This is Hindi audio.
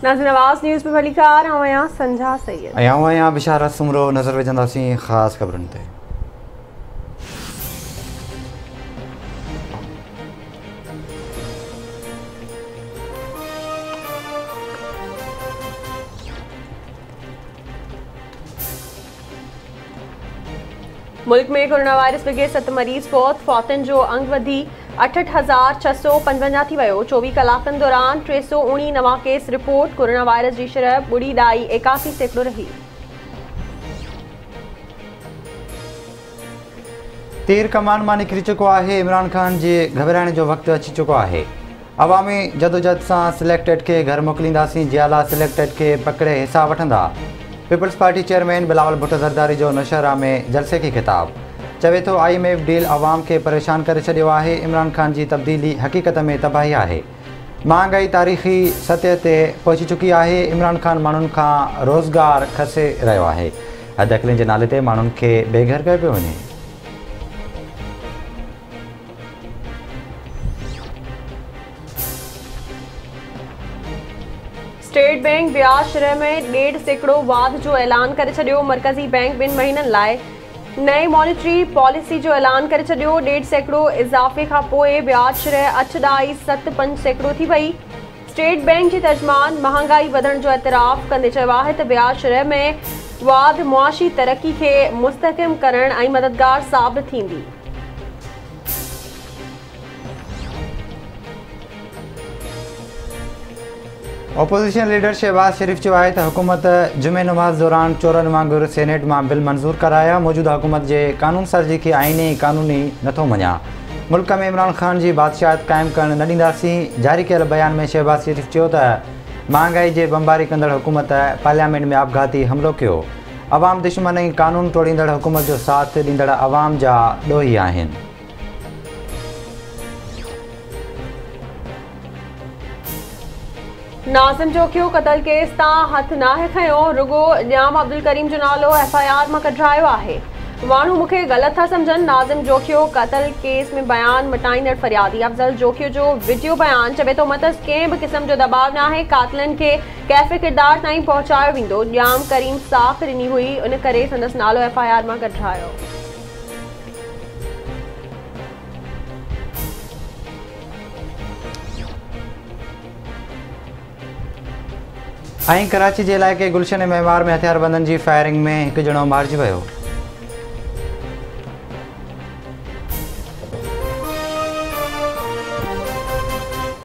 नाज़रीन आवाज़ न्यूज़ में भलीकार आया संझा सैयद आया बिशारत सुमरो नज़र विझंदासीं ख़ासि ख़बरुनि ते। मुल्क में कोरोना वायरस वगे 7 मरीज़ फौतन जो अंग वधी 68,655 थी वियो। 24 कलाकनि दौरान 319 नवां केस रिपोर्ट। कोरोना वायरस जी शरह 0.81% रही। तीर कमान मां निकिरी चुको आहे। इमरान खान जे घबराइण जो वक़्तु अची चुको आहे। अवामी जदोजहद सां सिलेक्टेड के घर मोकिलींदासीं, जियाला सिलेक्टेड के पकड़े हिसा वठंदा। Peoples party chairman Bilawal Bhutto Zardari जो नौशहरा में जलसे खे ख़िताब। चवे थो IMF डील अवाम के परेशान करे छॾियो आहे। इमरान खान जी तब्दीली हक़ीक़त में तबाही आहे। महांगाई तारीख़ी सतह ते पहुची चुकी आहे। इमरान खान माण्हुनि खां रोज़गार खसे रहियो आहे। हद अक़लनि जे नाले ते माण्हुनि खे बेघर कयो पियो वञे। स्टेट बैंक ब्याज शरह में 1.5% वाध जो ऐलान करे छॾियो। मरकज़ी बैंक 2 महीननि लाइ नई मॉनिटरी पॉलिसी जो ऐलान करे छॾियो। 1.5% इज़ाफ़े खां पोइ ब्याज शरह 8.75% थी वई। स्टेट बैंक जी तर्जमान महांगाई वधण जो एतिराफ़ कंदे चयो आहे त ब्याज शरह में वाध मुआशी तरक़ी खे मुस्तहकम करण ऐं मददगार साबित थींदी। ओपोज़िशन लीडर शहबाज शरीफ़ चयो आहे त हुकूमत जुमे नमाज़ दौरान चोरनि वांगुरु सेनेट मां बिल मंज़ूर कराया। मौजूदा हुकूमत जे कानून साज़ी खे आईनी कानूनी नथो मञा। मुल्क में इमरान खान जी बादशाहत क़ाइमु करणु न ॾींदासीं। जारी कयल बयान में शहबाज शरीफ़ चयो त महांगाई जे बमबारी कंदड़ हुकूमत पार्लियामेंट में आपघाती हमिलो कयो। अवाम दुश्मन ऐं कानून तोड़ींदड़ हुकूमत जो साथ ॾींदड़ अवाम जा ॾोही आहिनि। नाज़िम जोखियो क़तल केस तां हथ नाहे खयो। रुगो ॼाम अब्दुल करीम जो नालो FIR मां कढायो आहे। माण्हू मूंखे ग़लति था सम्झनि। नाज़िम जोखियो क़तल केस में बयान मटाईंदड़ फरियादी अफ़ज़ल जोखियो जो वीडियो बयान चवे थो मतस कंहिं बि क़िस्म जो दबाव न आहे। कातिलनि खे कैफ़े किरदार ताईं पहुचायो वेंदो। ॼाम करीम साख ॾिनी हुई, इन करे संदसि नालो FIR मां कढायो। ऐं कराची जे इलाइक़े गुलशन मेवार में हथियारबंदनि जी फायरिंग में हिकु ॼणो मारिजी वियो।